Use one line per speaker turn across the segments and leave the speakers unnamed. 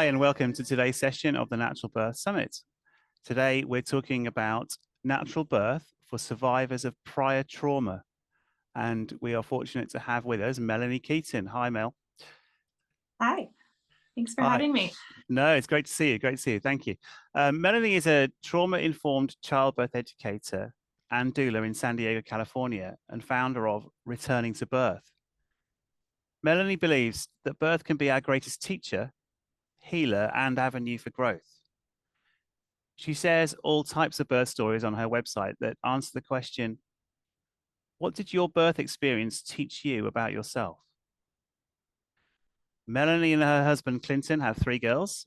Hi, and welcome to today's session of the Natural Birth Summit. Today, we're talking about natural birth for survivors of prior trauma. And we are fortunate to have with us Melanie Keeton. Hi, Mel.
Hi, thanks for
Hi.
having me.
No, it's great to see you. Great to see you. Thank you. Melanie is a trauma-informed childbirth educator and doula in San Diego, California, and founder of Returning to Birth. Melanie believes that birth can be our greatest teacher, healer, and avenue for growth. She shares all types of birth stories on her website that answer the question, what did your birth experience teach you about yourself? Melanie and her husband Clinton have 3 girls,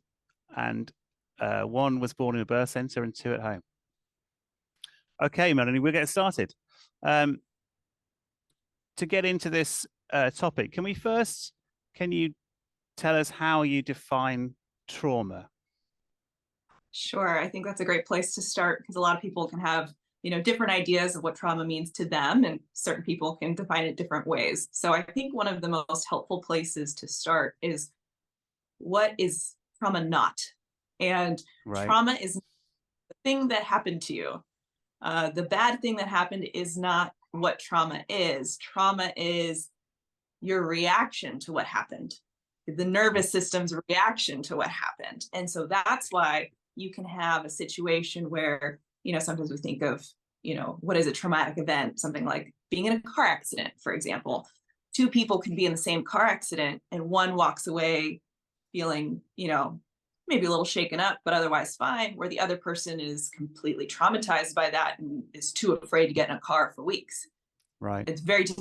and one was born in a birth center and 2 at home. Okay, Melanie, we'll get started. To get into this topic, can you tell us how you define trauma?
Sure, I think that's a great place to start because a lot of people can have, different ideas of what trauma means to them, and certain people can define it different ways. So I think one of the most helpful places to start is what is trauma not? And
Right.
trauma is the thing that happened to you. The bad thing that happened is not what trauma is. Trauma is your reaction to what happened, the nervous system's reaction to what happened. And so that's why you can have a situation where, sometimes we think of, what is a traumatic event? Something like being in a car accident, for example. 2 people can be in the same car accident and one walks away feeling, maybe a little shaken up, but otherwise fine, where the other person is completely traumatized by that and is too afraid to get in a car for weeks.
Right.
It's very to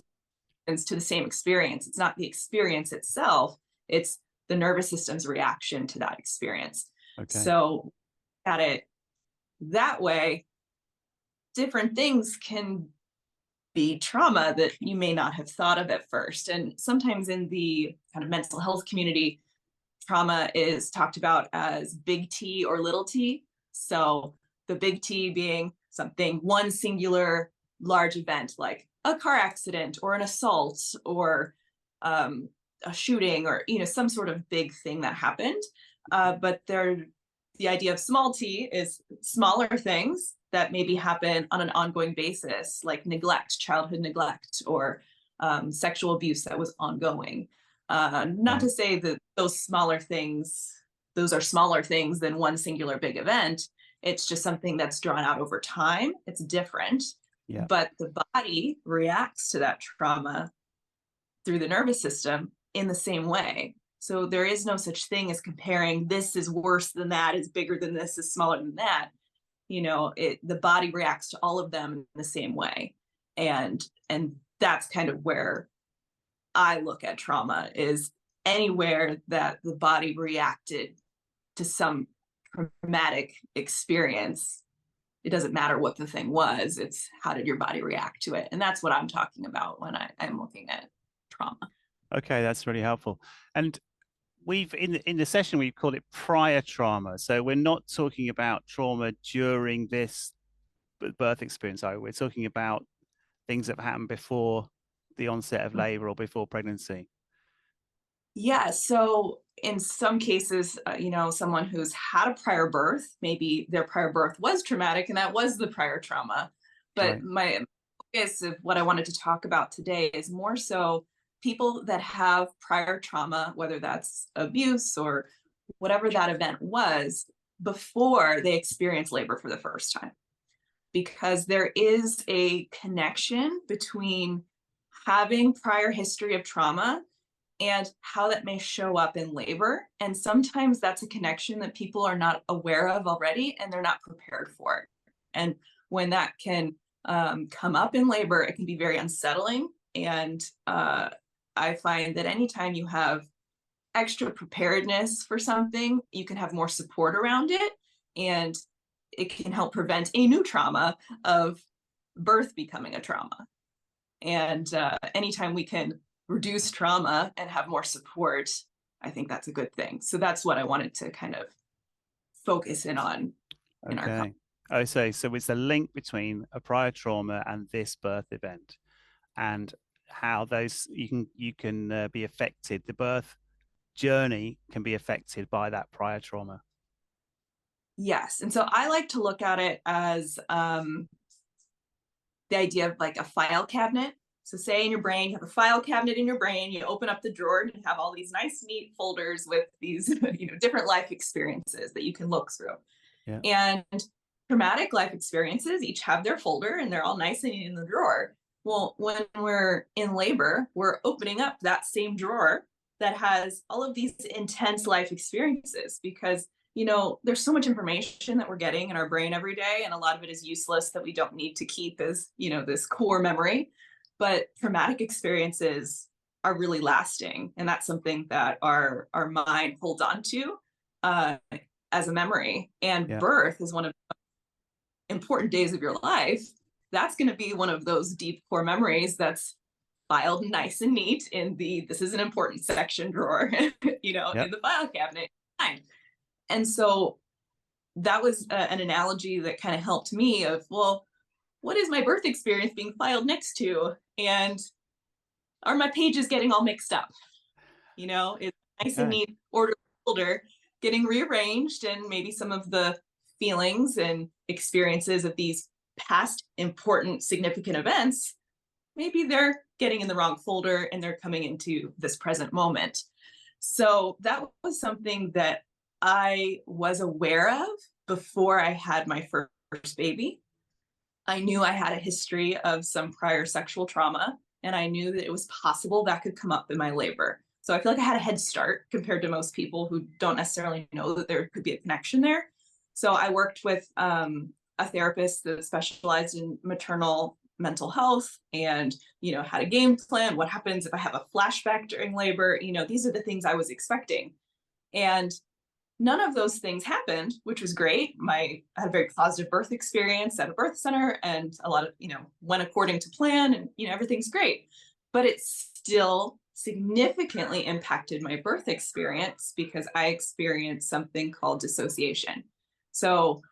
the same experience. It's not the experience itself, it's the nervous system's reaction to that experience.
Okay.
So at it that way, different things can be trauma that you may not have thought of at first. And sometimes in the kind of mental health community, trauma is talked about as big T or little t. So the big T being something, one singular large event like a car accident or an assault or a shooting or some sort of big thing that happened. But the idea of small t is smaller things that maybe happen on an ongoing basis, like neglect, childhood neglect, or sexual abuse that was ongoing. Not to say that those are smaller things than one singular big event. It's just something that's drawn out over time. It's different,
Yeah.
but the body reacts to that trauma through the nervous system in the same way. So there is no such thing as comparing this is worse than that, is bigger than this, is smaller than that. The body reacts to all of them in the same way. And that's kind of where I look at trauma, is anywhere that the body reacted to some traumatic experience. It doesn't matter what the thing was, it's how did your body react to it. And that's what I'm talking about when I'm looking at trauma.
Okay, that's really helpful. And we've in the session we've called it prior trauma. So we're not talking about trauma during this birth experience. We're talking about things that have happened before the onset of labor or before pregnancy.
Yeah, so in some cases, someone who's had a prior birth, maybe their prior birth was traumatic and that was the prior trauma. But
Right.
my focus of what I wanted to talk about today is more so people that have prior trauma, whether that's abuse or whatever that event was, before they experience labor for the first time. Because there is a connection between having prior history of trauma and how that may show up in labor. And sometimes that's a connection that people are not aware of already and they're not prepared for it. And when that can come up in labor, it can be very unsettling. And I find that anytime you have extra preparedness for something, you can have more support around it. And it can help prevent a new trauma of birth becoming a trauma. And anytime we can reduce trauma and have more support, I think that's a good thing. So that's what I wanted to kind of focus in on in our
Okay. Oh, so it's a link between a prior trauma and this birth event, and how those you can be affected. The birth journey can be affected by that prior trauma.
Yes. And so I like to look at it as the idea of like a file cabinet. So say in your brain, you have a file cabinet in your brain, you open up the drawer and you have all these nice, neat folders with these, different life experiences that you can look through.
Yeah.
And traumatic life experiences each have their folder and they're all nice and neat in the drawer. Well, when we're in labor, we're opening up that same drawer that has all of these intense life experiences because there's so much information that we're getting in our brain every day, and a lot of it is useless that we don't need to keep as, this core memory. But traumatic experiences are really lasting, and that's something that our mind holds on to uh, as a memory. And
Yeah.
birth is one of the important days of your life. That's going to be one of those deep core memories that's filed nice and neat in the this is an important section drawer,
Yeah.
in the file cabinet. And so that was an analogy that kind of helped me of, well, what is my birth experience being filed next to? And are my pages getting all mixed up? It's nice and
Okay.
neat order folder getting rearranged, and maybe some of the feelings and experiences of these past important significant events, maybe they're getting in the wrong folder and they're coming into this present moment. So that was something that I was aware of before I had my first baby. I knew I had a history of some prior sexual trauma, and I knew that it was possible that could come up in my labor. So I feel like I had a head start compared to most people who don't necessarily know that there could be a connection there. So I worked with a therapist that specialized in maternal mental health, and had a game plan. What happens if I have a flashback during labor? These are the things I was expecting. And none of those things happened, which was great. I had a very positive birth experience at a birth center, and a lot of, went according to plan, and, everything's great. But it still significantly impacted my birth experience because I experienced something called dissociation. So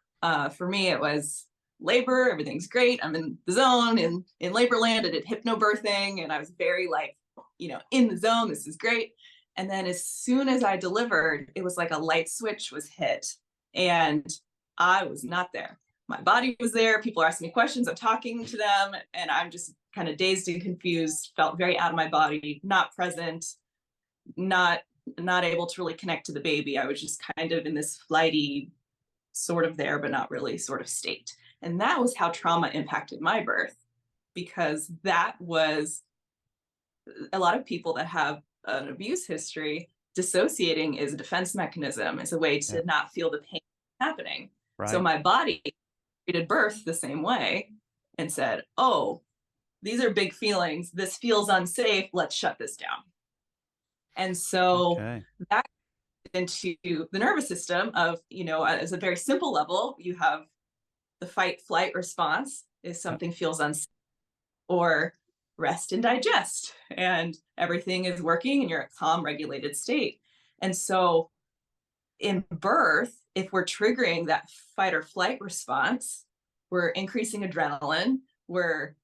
for me, it was labor, everything's great. I'm in the zone, in labor land. I did hypnobirthing, and I was very like, in the zone. This is great. And then as soon as I delivered, it was like a light switch was hit, and I was not there. My body was there. People are asking me questions. I'm talking to them, and I'm just kind of dazed and confused, felt very out of my body, not present, not not able to really connect to the baby. I was just kind of in this flighty, sort of there, but not really sort of state. And that was how trauma impacted my birth, because that was a lot of people that have an abuse history, dissociating is a defense mechanism, is a way
Yeah.
to not feel the pain happening. So
Right.
my body treated birth the same way and said, oh, these are big feelings. This feels unsafe. Let's shut this down. And so
Okay.
that into the nervous system of, as a very simple level, you have the fight flight response if
Yep.
something feels unsafe, or rest and digest, and everything is working and you're a calm regulated state. And so in birth, if we're triggering that fight or flight response, we're increasing adrenaline. We're,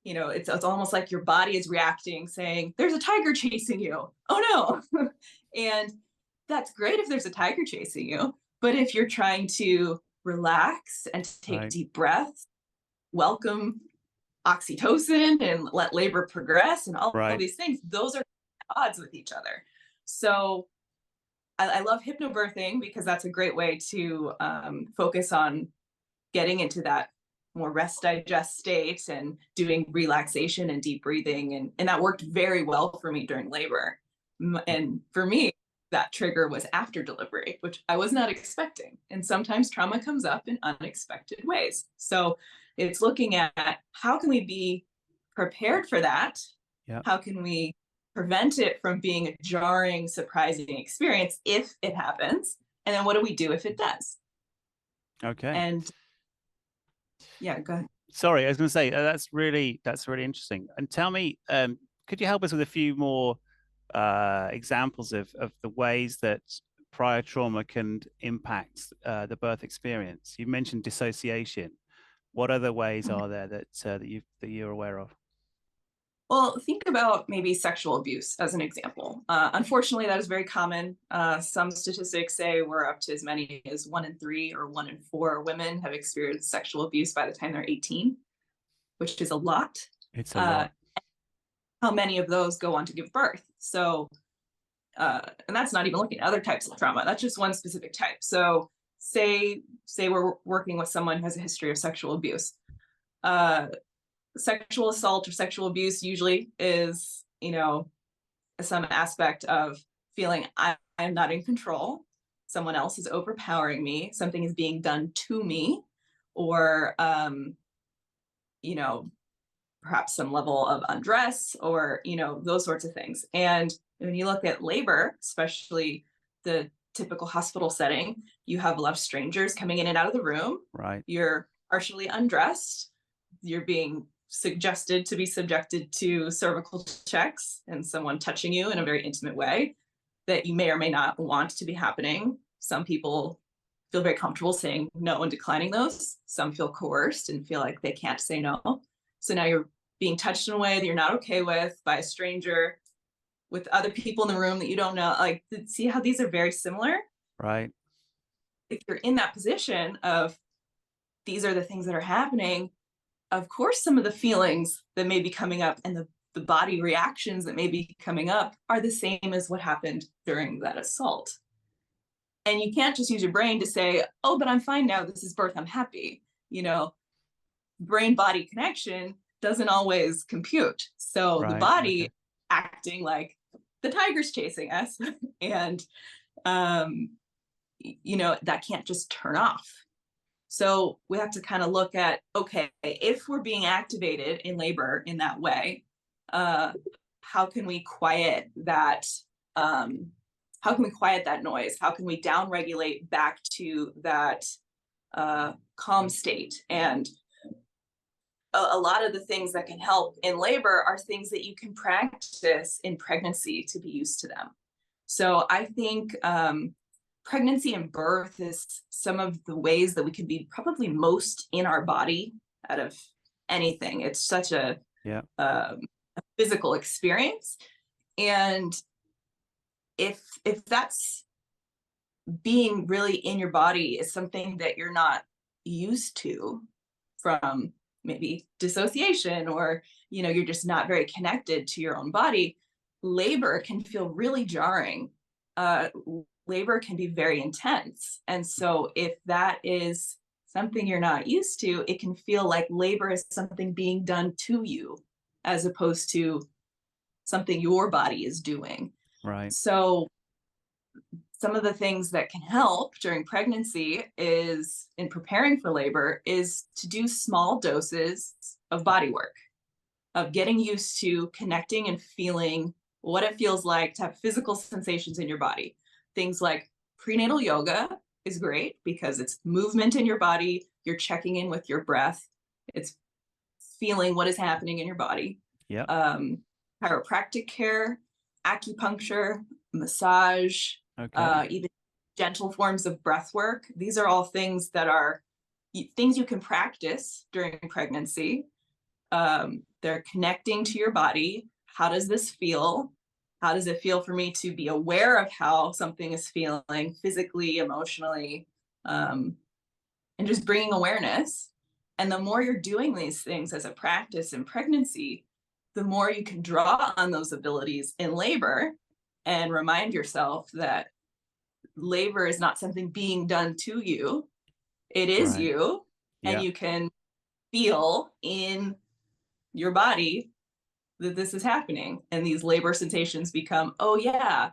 it's almost like your body is reacting, saying there's a tiger chasing you, oh no. And that's great if there's a tiger chasing you, but if you're trying to relax and take
Right.
deep breaths, welcome oxytocin and let labor progress and all
Right.
these things, those are odds with each other. So I love hypnobirthing because that's a great way to focus on getting into that more rest digest state and doing relaxation and deep breathing. And that worked very well for me during labor. And for me, that trigger was after delivery, which I was not expecting. And sometimes trauma comes up in unexpected ways. So it's looking at how can we be prepared for that?
Yeah.
How can we prevent it from being a jarring, surprising experience if it happens? And then what do we do if it does?
Okay.
And yeah, go ahead.
Sorry, I was going to say that's really interesting. And tell me, could you help us with a few more examples of the ways that prior trauma can impact the birth experience? You mentioned dissociation. What other ways are there that you're aware of?
Well, think about maybe sexual abuse as an example. Unfortunately, that is very common. Some statistics say we're up to as many as 1 in 3 or 1 in 4 women have experienced sexual abuse by the time they're 18, which is a lot.
It's a
Uh,
lot.
how many of those go on to give birth? So, and that's not even looking at other types of trauma. That's just one specific type. So, say we're working with someone who has a history of sexual abuse. Sexual assault or sexual abuse usually is, some aspect of feeling I'm not in control. Someone else is overpowering me. Something is being done to me, or, you know, perhaps some level of undress, or, those sorts of things. And when you look at labor, especially the typical hospital setting, you have a lot of strangers coming in and out of the room.
Right.
You're partially undressed. You're being suggested to be subjected to cervical checks and someone touching you in a very intimate way that you may or may not want to be happening. Some people feel very comfortable saying no and declining those. Some feel coerced and feel like they can't say no. So now you're being touched in a way that you're not okay with by a stranger, with other people in the room that you don't know. Like, see how these are very similar?
Right.
If you're in that position of these are the things that are happening, of course, some of the feelings that may be coming up and the body reactions that may be coming up are the same as what happened during that assault. And you can't just use your brain to say, oh, but I'm fine now. This is birth. I'm happy. Brain body connection doesn't always compute. So the
Right.
body
Okay.
acting like the tiger's chasing us and, um, that can't just turn off. So we have to kind of look at, okay, if we're being activated in labor in that way, how can we quiet that? How can we quiet that noise? How can we downregulate back to that calm state? And a lot of the things that can help in labor are things that you can practice in pregnancy to be used to them. So I think pregnancy and birth is some of the ways that we can be probably most in our body out of anything. It's such a physical experience, and if that's being really in your body is something that you're not used to from maybe dissociation, or you're just not very connected to your own body, labor can feel really jarring. Labor can be very intense. And so if that is something you're not used to, it can feel like labor is something being done to you as opposed to something your body is doing.
Right.
So some of the things that can help during pregnancy is in preparing for labor is to do small doses of body work, of getting used to connecting and feeling what it feels like to have physical sensations in your body. Things like prenatal yoga is great because it's movement in your body. You're checking in with your breath. It's feeling what is happening in your body.
Yeah.
Chiropractic care, acupuncture, massage, even gentle forms of breath work. These are all things that are things you can practice during pregnancy. They're connecting to your body. How does this feel? How does it feel for me to be aware of how something is feeling physically, emotionally, and just bringing awareness. And the more you're doing these things as a practice in pregnancy, the more you can draw on those abilities in labor and remind yourself that labor is not something being done to you. It is
Right.
you, and
Yeah.
you can feel in your body that this is happening. And these labor sensations become, oh yeah,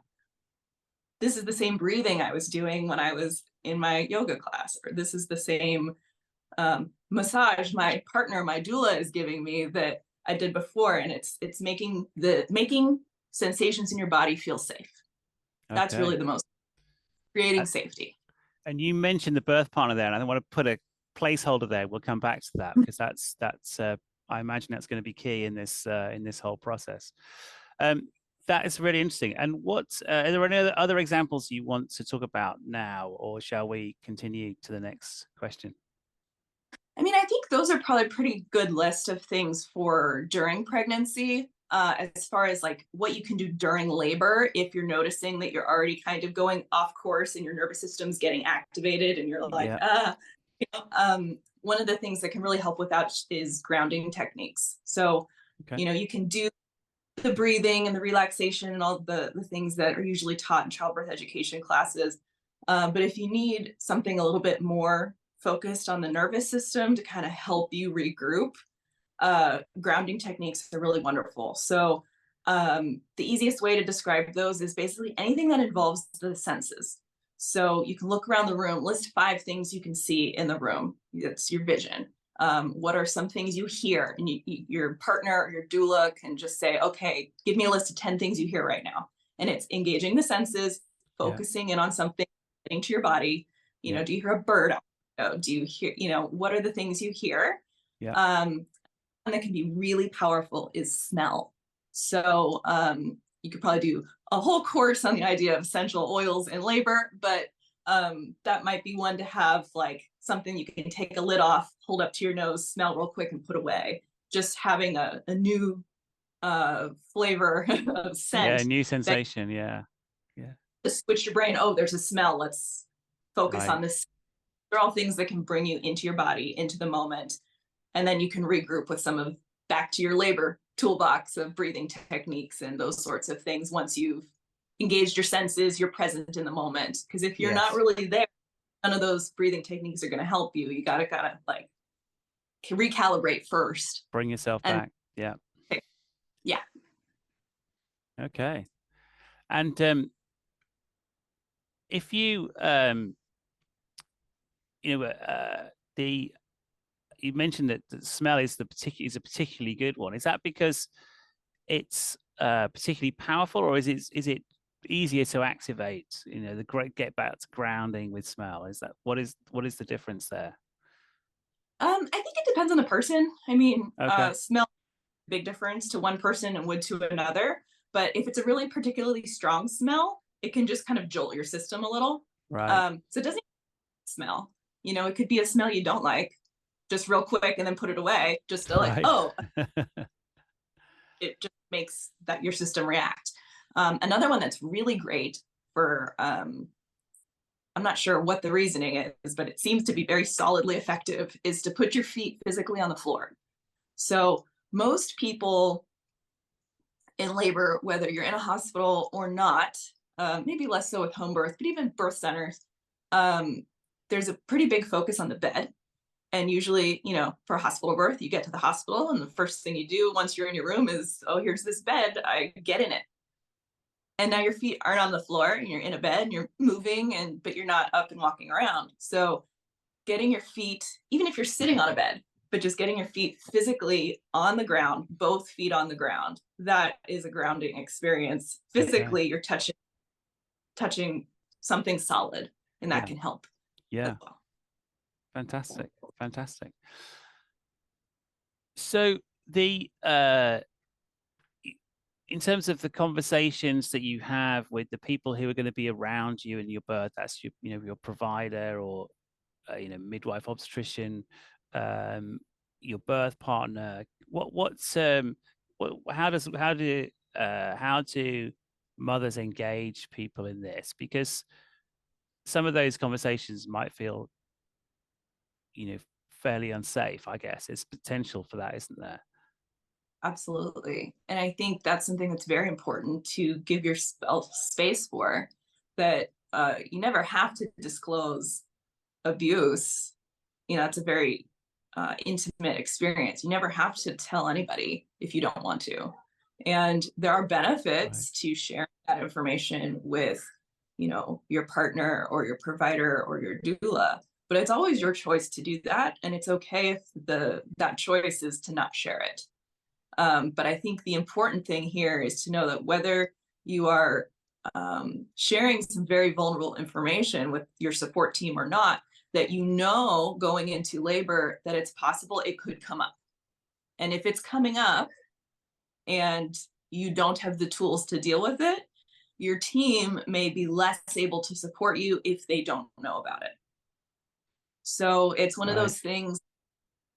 this is the same breathing I was doing when I was in my yoga class, or this is the same massage my partner, my doula, is giving me that I did before. And it's making sensations in your body feel safe. That's
Okay.
really the most, creating safety.
And you mentioned the birth partner there, and I want to put a placeholder there. We'll come back to that because that's I imagine that's going to be key in this whole process. That is really interesting. And what are there any other examples you want to talk about now, or shall we continue to the next question?
I mean, I think those are probably a pretty good list of things for during pregnancy. as far as like what you can do during labor, if you're noticing that you're already kind of going off course and your nervous system's getting activated and you're like,
Yeah.
one of the things that can really help with that is grounding techniques. So,
Okay.
you can do the breathing and the relaxation and all the things that are usually taught in childbirth education classes. But if you need something a little bit more focused on the nervous system to kind of help you regroup, grounding techniques are really wonderful. So the easiest way to describe those is basically anything that involves the senses. So you can look around the room, list 5 things you can see in the room. That's your vision. What are some things you hear? And your partner or your doula can just say, okay, give me a list of 10 things you hear right now. And it's engaging the senses,
Yeah.
focusing in on something, getting to your body.
Yeah.
Do you hear a bird? Do you hear, what are the things you hear?
Yeah.
And that can be really powerful is smell. So you could probably do a whole course on the idea of essential oils in labor, but that might be one to have like something you can take a lid off, hold up to your nose, smell real quick and put away. Just having a new flavor of
Yeah.
scent
New
that
sensation. Yeah. Yeah.
just switch your brain. Oh, there's a smell. Let's focus on
Right.
this. They're all things that can bring you into your body, into the moment. And then you can regroup with some of back to your labor toolbox of breathing techniques and those sorts of things. Once you've engaged your senses, you're present in the moment. Because if you're not
Yes.
really there, none of those breathing techniques are going to help you. You got to kind of like recalibrate first.
Bring yourself
And
back. Yeah.
yeah,
Okay. And if you the you mentioned that the smell is is a particularly good one. Is that because it's particularly powerful, or is it easier to activate? The great get back to grounding with smell. Is that what is the difference there?
I think it depends on the person. I mean,
Okay.
smell big difference to one person and would to another. But if it's a really particularly strong smell, it can just kind of jolt your system a little.
Right.
So it doesn't smell. It could be a smell you don't like, just real quick, and then put it away. Just to like,
Right.
oh, it just makes that your system react. Another one that's really great for, I'm not sure what the reasoning is, but it seems to be very solidly effective, is to put your feet physically on the floor. So most people in labor, whether you're in a hospital or not, maybe less so with home birth, but even birth centers, um, there's a pretty big focus on the bed. And usually, for a hospital birth, you get to the hospital, and the first thing you do once you're in your room is, oh, here's this bed, I get in it. And now your feet aren't on the floor, and you're in a bed, and you're moving, but you're not up and walking around. So getting your feet, even if you're sitting on a bed, but just getting your feet physically on the ground, both feet on the ground, that is a grounding experience.
Okay.
Physically, you're touching something solid, and that
Yeah.
can help as
Yeah.
well.
Fantastic. Fantastic. So the in terms of the conversations that you have with the people who are going to be around you in your birth, that's your provider or midwife, obstetrician, um, your birth partner. How do mothers engage people in this? Because some of those conversations might feel you know fairly unsafe. I guess there's potential for that, isn't there?
Absolutely. And I think that's something that's very important to give yourself space for, that you never have to disclose abuse. It's a very intimate experience. You never have to tell anybody if you don't want to. And there are
Right.
benefits to sharing that information with, your partner or your provider or your doula. But it's always your choice to do that. And it's okay if that choice is to not share it. But I think the important thing here is to know that whether you are sharing some very vulnerable information with your support team or not, that going into labor that it's possible it could come up. And if it's coming up and you don't have the tools to deal with it, your team may be less able to support you if they don't know about it. So it's one of
Right.
those things,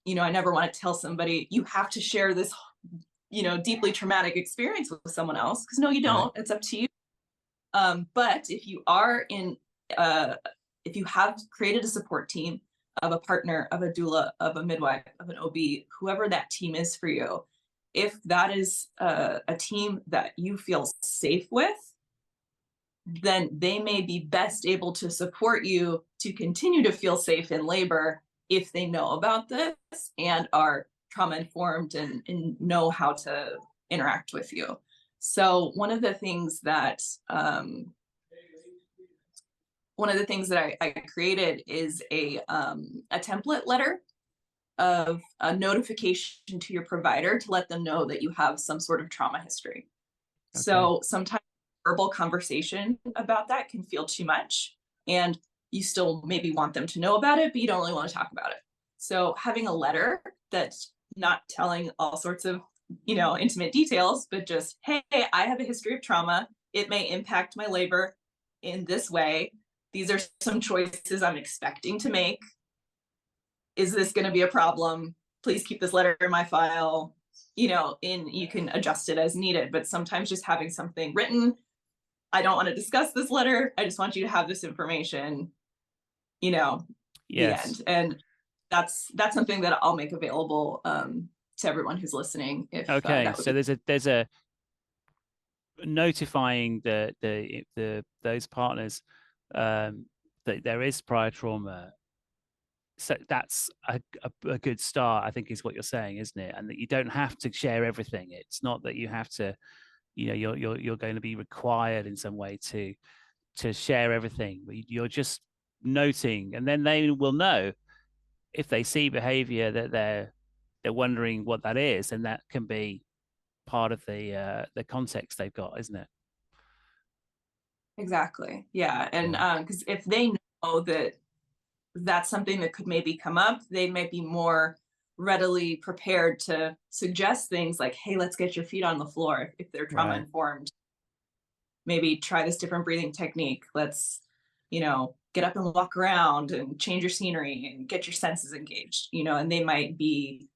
I never want to tell somebody, you have to share this deeply traumatic experience with someone else, because no, you
Right.
don't. It's up to you. But if you are if you have created a support team of a partner, of a doula, of a midwife, of an OB, whoever that team is for you, if that is a team that you feel safe with, then they may be best able to support you to continue to feel safe in labor if they know about this and are trauma informed and know how to interact with you. So one of the things that I created is a template letter of a notification to your provider to let them know that you have some sort of trauma history.
Okay.
So sometimes verbal conversation about that can feel too much, and you still maybe want them to know about it, but you don't really want to talk about it. So having a letter that's not telling all sorts of, intimate details, but just, hey, I have a history of trauma. It may impact my labor in this way. These are some choices I'm expecting to make. Is this going to be a problem? Please keep this letter in my file. You can adjust it as needed, but sometimes just having something written, I don't want to discuss this letter, I just want you to have this information, the
Yes.
end. And that's something that I'll make available to everyone who's listening, if
Okay.
that would
So
be.
there's a notifying those partners that there is prior trauma. So that's a good start, I think, is what you're saying, isn't it? And that you don't have to share everything. It's not that you have to, you're going to be required in some way to share everything. You're just noting, and then they will know if they see behavior that they're wondering what that is, and that can be part of the context they've got, isn't it?
Exactly. Yeah. And
Yeah.
because if they know that that's something that could maybe come up, they might be more readily prepared to suggest things like, hey, let's get your feet on the floor if they're trauma
Right.
informed. Maybe try this different breathing technique. Let's, get up and walk around and change your scenery and get your senses engaged, and they might be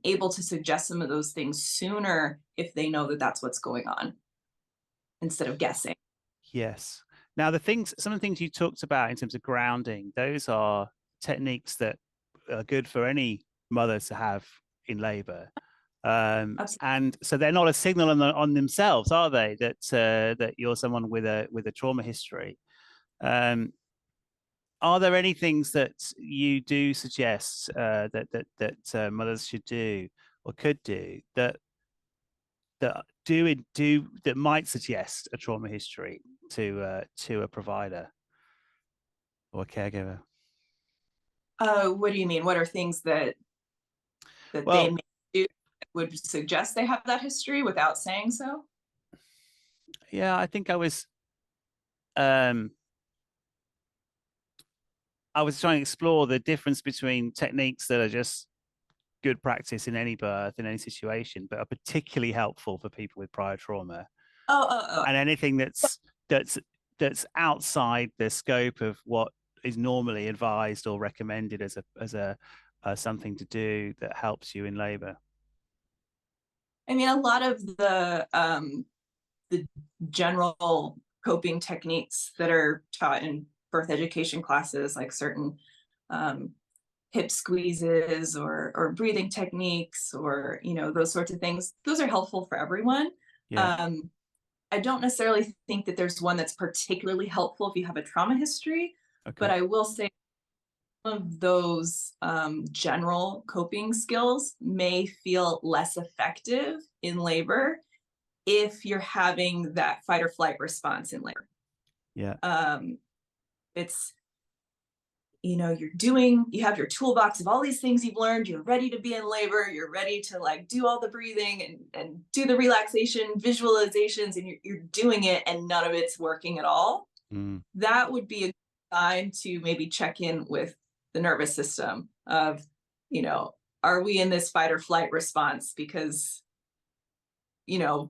able to suggest some of those things sooner if they know that that's what's going on instead of guessing.
Yes. Now, some of the things you talked about in terms of grounding, those are techniques that are good for any mother to have in labor.
Absolutely.
And so they're not a signal on themselves, are they? That you're someone with a trauma history. Are there any things that you do suggest that mothers should do or could do that might suggest a trauma history to a provider or a caregiver?
What do you mean? What are things that they
Well,
may do that would suggest they have that history without saying so?
yeah, I think um, I was trying to explore the difference between techniques that are just good practice in any birth, in any situation, but are particularly helpful for people with prior trauma,
Oh.
and anything that's outside the scope of what is normally advised or recommended as a something to do that helps you in labor.
I mean, a lot of the general coping techniques that are taught in birth education classes, like certain um, hip squeezes or breathing techniques, or those sorts of things, those are helpful for everyone.
Yeah.
um, I don't necessarily think that there's one that's particularly helpful if you have a trauma history, but
Okay.
I will say some of those general coping skills may feel less effective in labor if you're having that fight or flight response in labor.
Yeah.
It's, you have your toolbox of all these things you've learned, you're ready to be in labor, you're ready to like do all the breathing and do the relaxation visualizations, and you're doing it and none of it's working at all.
Mm.
That would be a sign to maybe check in with the nervous system of, are we in this fight or flight response? Because,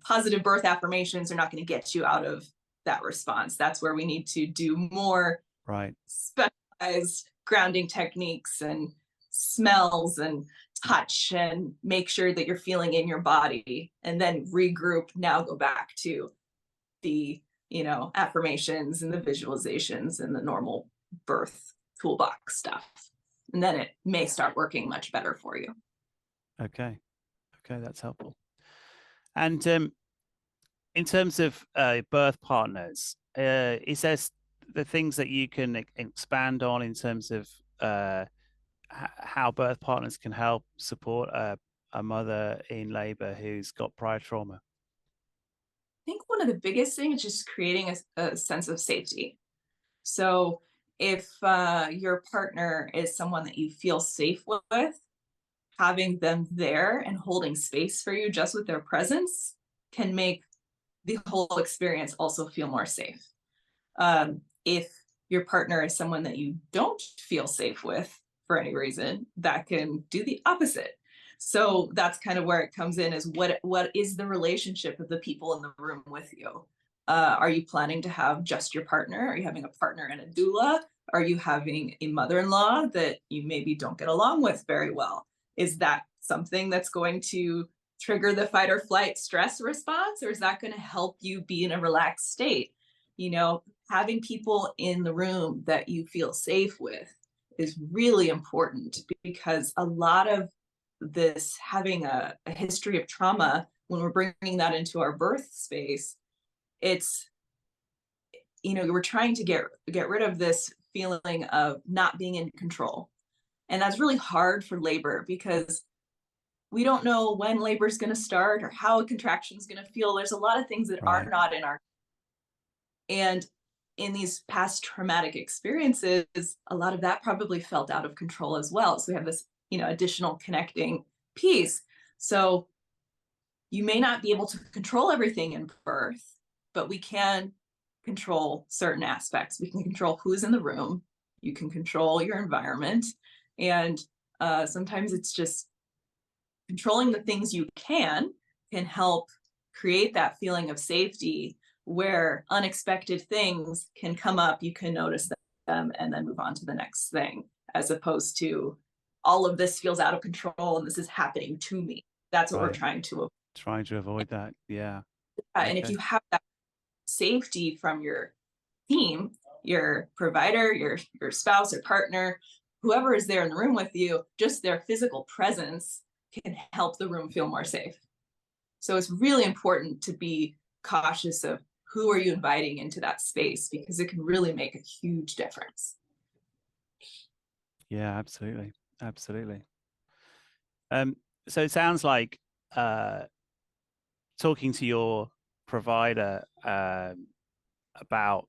positive birth affirmations are not going to get you out of that response. That's where we need to do more
Right.
specialized grounding techniques and smells and touch and make sure that you're feeling in your body, and then regroup, now go back to the, affirmations and the visualizations and the normal birth toolbox stuff. And then it may start working much better for you.
Okay. Okay, that's helpful. And in terms of birth partners, is there the things that you can expand on in terms of how birth partners can help support a mother in labor who's got prior trauma?
I think one of the biggest things is just creating a sense of safety. So if your partner is someone that you feel safe with, having them there and holding space for you just with their presence can make the whole experience also feel more safe. If your partner is someone that you don't feel safe with for any reason, that can do the opposite. So that's kind of where it comes in, is what is the relationship of the people in the room with you? Are you planning to have just your partner? Are you having a partner and a doula? Are you having a mother-in-law that you maybe don't get along with very well? Is that something that's going to trigger the fight or flight stress response, or is that going to help you be in a relaxed state? Having people in the room that you feel safe with is really important, because a lot of this, having a history of trauma, when we're bringing that into our birth space, it's, we're trying to get rid of this feeling of not being in control. And that's really hard for labor, because we don't know when labor is going to start or how a contraction is going to feel. There's a lot of things that are
Right.
not in our, and in these past traumatic experiences, a lot of that probably felt out of control as well. So we have this, additional connecting piece. So you may not be able to control everything in birth, but we can control certain aspects. We can control who's in the room. You can control your environment. And sometimes it's just controlling the things you can help create that feeling of safety, where unexpected things can come up, you can notice them and then move on to the next thing, as opposed to all of this feels out of control and this is happening to me. That's what we're trying to avoid.
Trying to avoid that. Yeah.
And if you have that safety from your team, your provider, your spouse or partner, whoever is there in the room with you, just their physical presence can help the room feel more safe. So it's really important to be cautious of who are you inviting into that space, because it can really make a huge difference.
Yeah, absolutely. Absolutely. So it sounds like talking to your provider about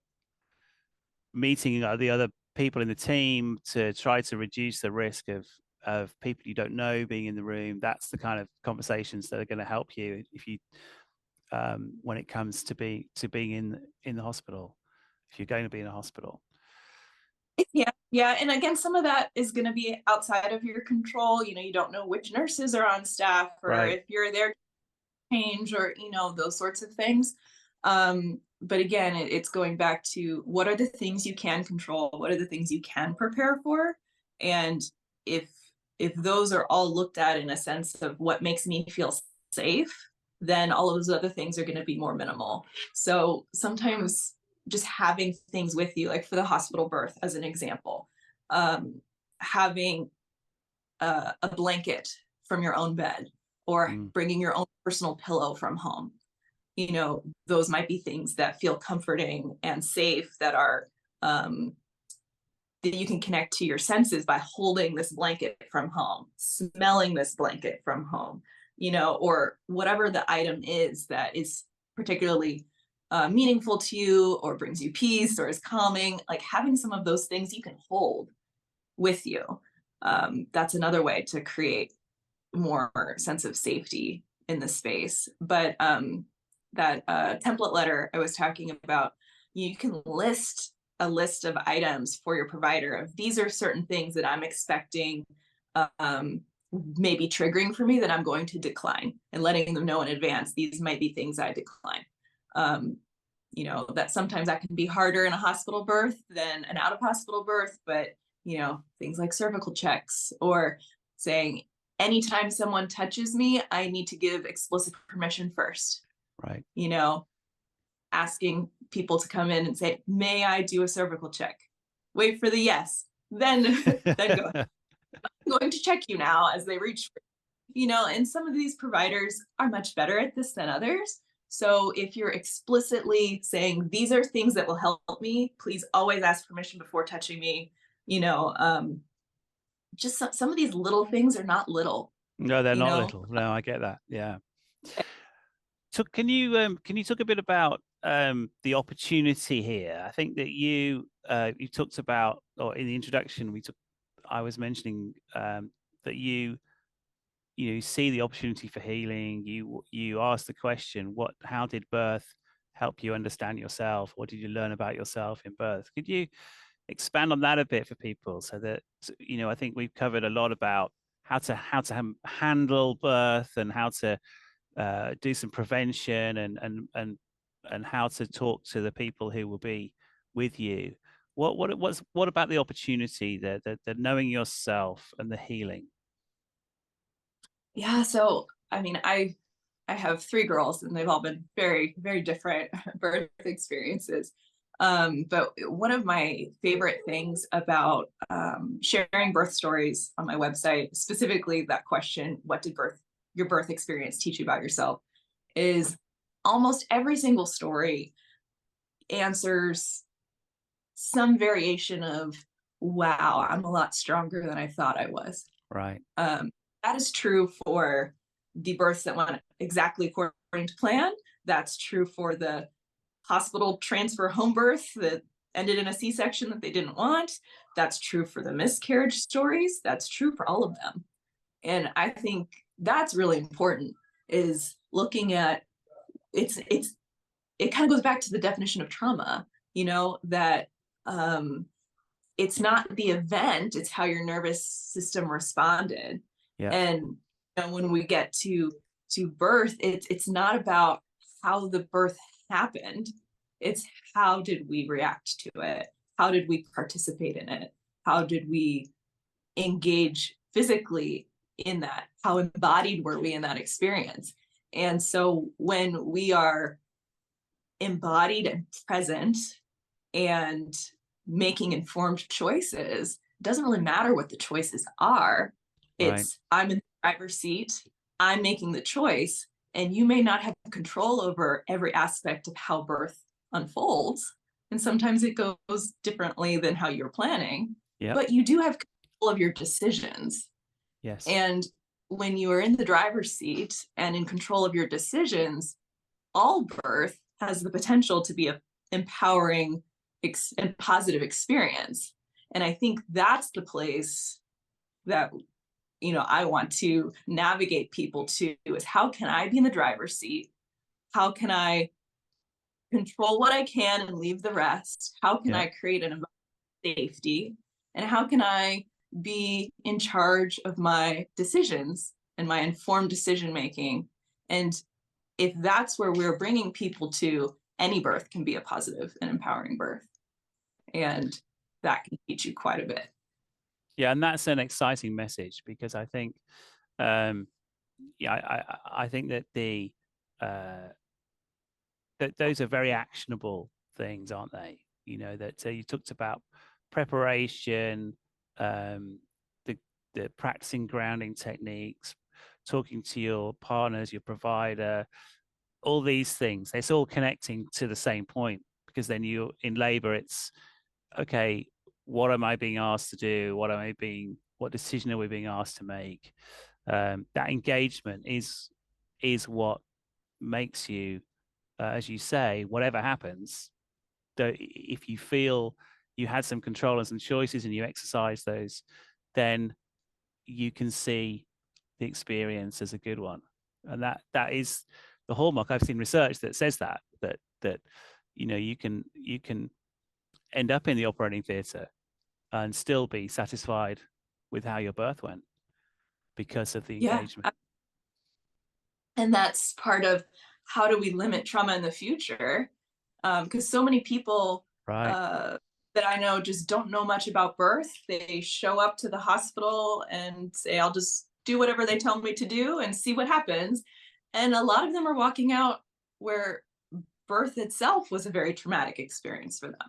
meeting the other people in the team to try to reduce the risk of people you don't know being in the room. That's the kind of conversations that are going to help you if you when it comes to being in the hospital, if you're going to be in a hospital.
Yeah. And again, some of that is going to be outside of your control. You don't know which nurses are on staff, or if you're there to change, or, those sorts of things. But again, it's going back to, what are the things you can control? What are the things you can prepare for? And if those are all looked at in a sense of what makes me feel safe, then all of those other things are going to be more minimal. So sometimes just having things with you, like for the hospital birth, as an example, having a blanket from your own bed, or bringing your own personal pillow from home. Those might be things that feel comforting and safe, that are that you can connect to your senses by holding this blanket from home, smelling this blanket from home, or whatever the item is that is particularly meaningful to you, or brings you peace, or is calming. Like, having some of those things you can hold with you. That's another way to create more sense of safety in the space. But that template letter I was talking about, you can list a list of items for your provider of, these are certain things that I'm expecting maybe triggering for me, that I'm going to decline, and letting them know in advance, these might be things I decline. That sometimes that can be harder in a hospital birth than an out of hospital birth, but things like cervical checks, or saying, anytime someone touches me, I need to give explicit permission first.
Right.
You know, asking people to come in and say, may I do a cervical check? Wait for the yes, then then go. I'm going to check you now as they reach for and some of these providers are much better at this than others. So if you're explicitly saying these are things that will help me, please always ask permission before touching me. You know, just some of these little things are not little.
No, they're
You
not
know,
little. No, I get that. Yeah. So can you talk a bit about the opportunity here? I think that you talked about, or in the introduction, I was mentioning that you see the opportunity for healing. You ask the question, how did birth help you understand yourself? What did you learn about yourself in birth? Could you expand on that a bit for people, so that I think we've covered a lot about how to handle birth, and how to do some prevention, and how to talk to the people who will be with you. What about the opportunity, the knowing yourself and the healing?
yeah. So I mean, I have three girls, and they've all been very, very different birth experiences. But one of my favorite things about sharing birth stories on my website, specifically that question, what did your birth experience teach you about yourself, is almost every single story answers some variation of, wow, I'm a lot stronger than I thought I was.
Right.
Um, that is true for the births that went exactly according to plan. That's true for the hospital transfer home birth that ended in a C-section that they didn't want. That's true for the miscarriage stories. That's true for all of them. And I think that's really important, is looking at it kind of goes back to the definition of trauma, that um, it's not the event, it's how your nervous system responded.
Yeah.
And when we get to birth, it's not about how the birth happened, it's how did we react to it, how did we participate in it, how did we engage physically in that, how embodied were we in that experience. And so when we are embodied and present and making informed choices, it doesn't really matter what the choices are.
Right.
It's, I'm in the driver's seat, I'm making the choice, and you may not have control over every aspect of how birth unfolds. And sometimes it goes differently than how you're planning,
Yeah.
but you do have control of your decisions.
Yes.
And when you are in the driver's seat and in control of your decisions, all birth has the potential to be a empowering and positive experience. And I think that's the place that I want to navigate people to, is how can I be in the driver's seat? How can I control what I can and leave the rest? How can
Yeah.
I create an environment of safety? And how can I be in charge of my decisions and my informed decision making? And if that's where we're bringing people to, any birth can be a positive and empowering birth. And that can teach you quite a bit.
Yeah, and that's an exciting message, because I think, yeah, I think that uh, that those are very actionable things, aren't they? That you talked about preparation, um, the practicing grounding techniques, talking to your partners, your provider, all these things. It's all connecting to the same point, because then you in labor, it's okay. What am I being asked to do? What decision are we being asked to make? That engagement is what makes you, as you say, whatever happens, if you feel you had some control and some choices and you exercise those, then you can see the experience as a good one. And that is the hallmark. I've seen research that says that you can end up in the operating theatre and still be satisfied with how your birth went, because of the
Yeah.
engagement.
And that's part of, how do we limit trauma in the future? Because so many people
Right.
that I know just don't know much about birth. They show up to the hospital and say, I'll just do whatever they tell me to do and see what happens. And a lot of them are walking out where birth itself was a very traumatic experience for them.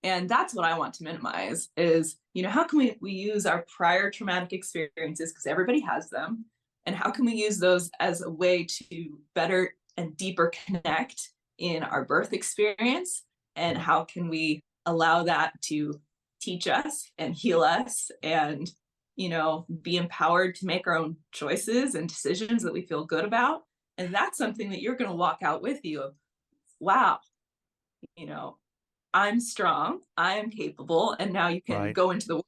And that's what I want to minimize is, how can we use our prior traumatic experiences, because everybody has them, and how can we use those as a way to better and deeper connect in our birth experience? And
Yeah.
how can we allow that to teach us and heal us and, be empowered to make our own choices and decisions that we feel good about? And that's something that you're going to walk out with you of, wow, you know, I'm strong, I am capable, and now you can
Right.
go into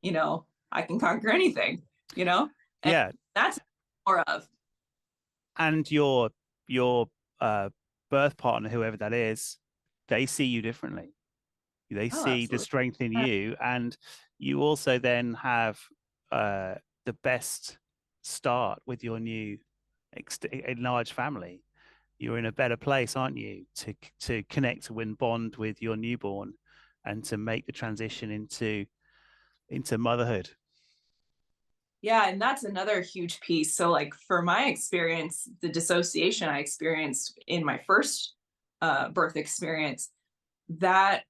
the, I can conquer anything, and
Yeah.
that's more of.
And your uh, birth partner, whoever that is, they see you differently. They
Oh,
see the
absolutely.
strength in
Yeah.
you, and you also then have uh, the best start with your new enlarged family. You're in a better place, aren't you, to connect and bond with your newborn, and to make the transition into motherhood.
Yeah, and that's another huge piece. So, like for my experience, the dissociation I experienced in my first birth experience, that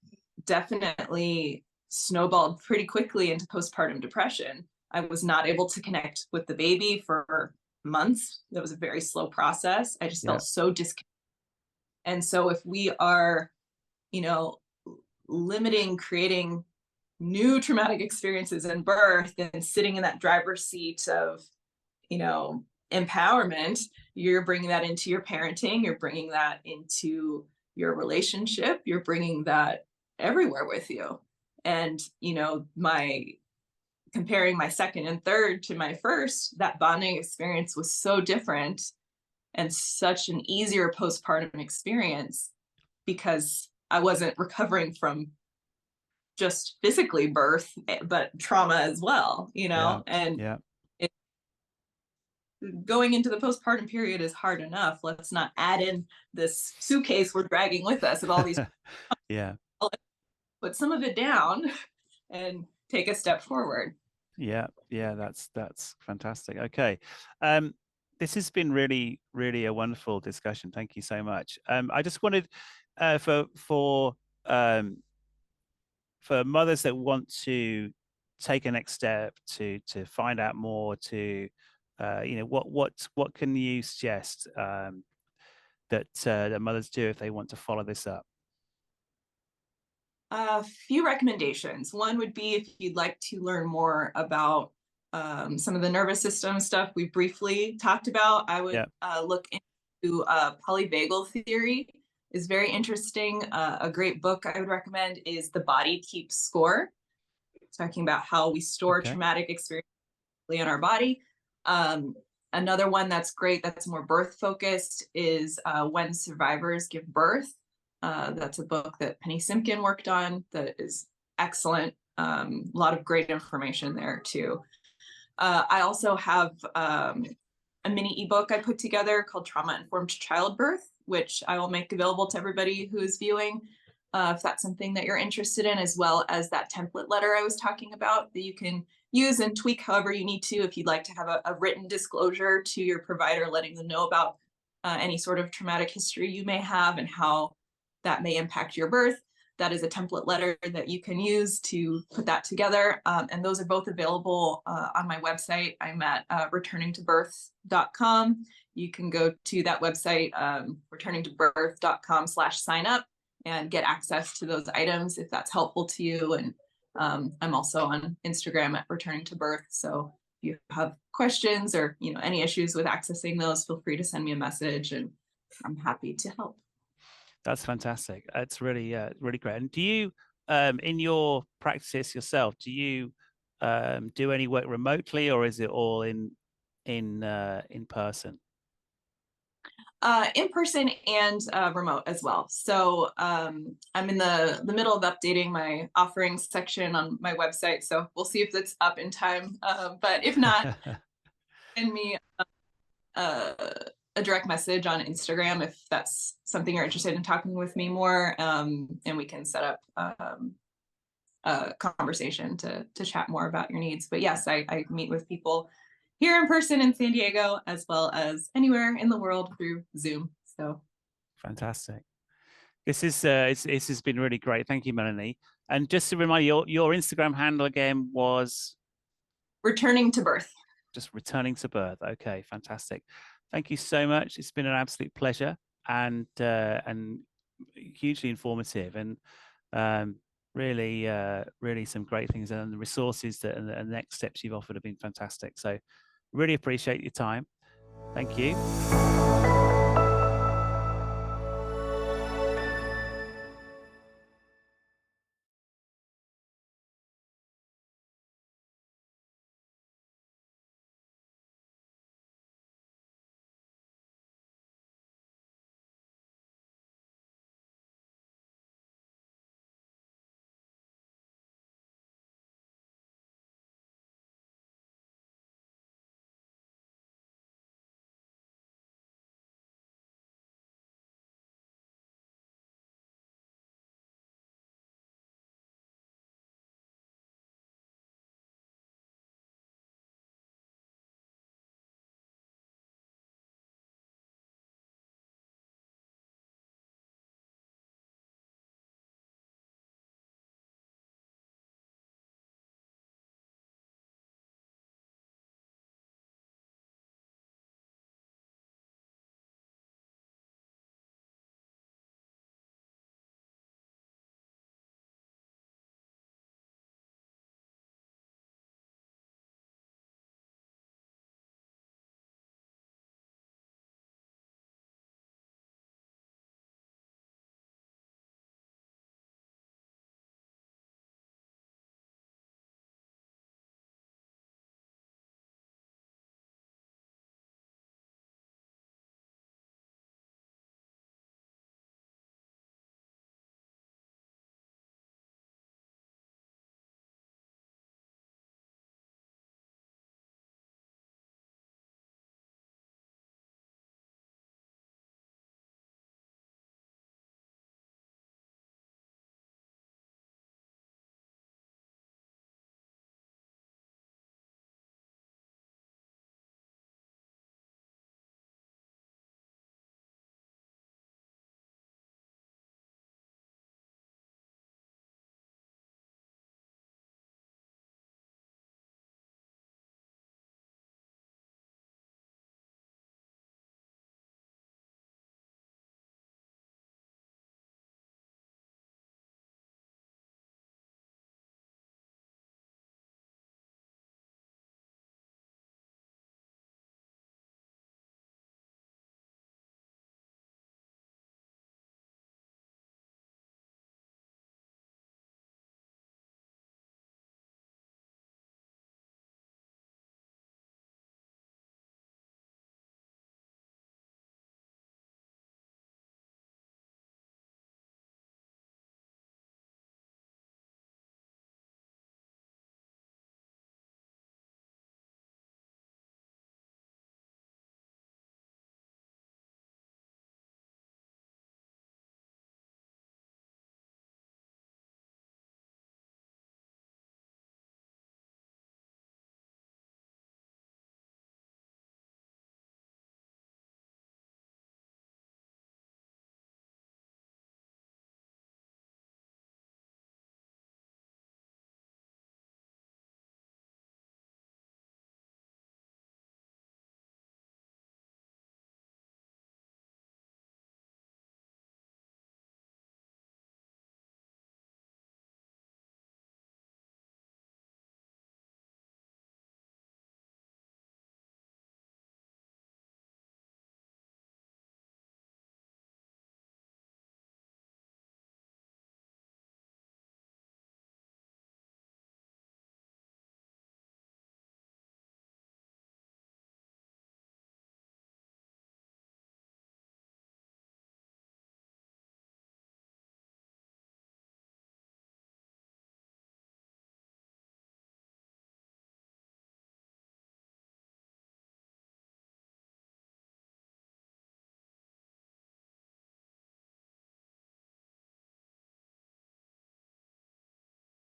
definitely snowballed pretty quickly into postpartum depression. I was not able to connect with the baby for months. That was a very slow process. I just
Yeah.
felt so disconnected. And so, if we are, you know, limiting creating new traumatic experiences in birth and sitting in that driver's seat of, empowerment, you're bringing that into your parenting, you're bringing that into your relationship, you're bringing that everywhere with you. And, my comparing my second and third to my first, that bonding experience was so different and such an easier postpartum experience because I wasn't recovering from just physically birth, but trauma as well,
Yeah.
and
Yeah.
it, going into the postpartum period is hard enough. Let's not add in this suitcase we're dragging with us of all these,
Yeah.
put some of it down and take a step forward.
Yeah, yeah, that's fantastic. Okay. This has been really, really a wonderful discussion. Thank you so much. I just wanted um for mothers that want to take a next step to find out more, to what can you suggest that mothers do if they want to follow this up?
A few recommendations. One would be if you'd like to learn more about some of the nervous system stuff we briefly talked about. I would
Yeah.
look into polyvagal theory. Is very interesting. A great book I would recommend is The Body Keeps Score, talking about how we store
Okay.
traumatic experiences in our body. Um, Another one that's great, that's more birth focused, is When Survivors Give Birth. That's a book that Penny Simkin worked on that is excellent. A lot of great information there too. I also have a mini ebook I put together called Trauma Informed Childbirth, which I will make available to everybody who is viewing, if that's something that you're interested in, as well as that template letter I was talking about that you can use and tweak however you need to if you'd like to have a written disclosure to your provider, letting them know about any sort of traumatic history you may have and how that may impact your birth. That is a template letter that you can use to put that together. And those are both available on my website. I'm at returningtobirth.com. You can go to that website, returningtobirth.com/sign up, and get access to those items if that's helpful to you. And I'm also on Instagram at Returning to Birth. So if you have questions or any issues with accessing those, feel free to send me a message, and I'm happy to help.
That's fantastic. It's really, really great. And do you, in your practice yourself, do you do any work remotely, or is it all in person?
In person and remote as well. So I'm in the middle of updating my offerings section on my website. So we'll see if it's up in time. But if not, send me uh, a direct message on Instagram if that's something you're interested in talking with me more. And we can set up conversation to chat more about your needs. But yes, I meet with people here in person in San Diego, as well as anywhere in the world through Zoom. So
fantastic. This has been really great. Thank you, Melanie. And just to remind you, your Instagram handle again was
returning to birth.
just returning to birth. Okay, fantastic. Thank you so much. It's been an absolute pleasure and hugely informative, and really some great things, and the resources that and the next steps you've offered have been fantastic. So really appreciate your time. Thank you.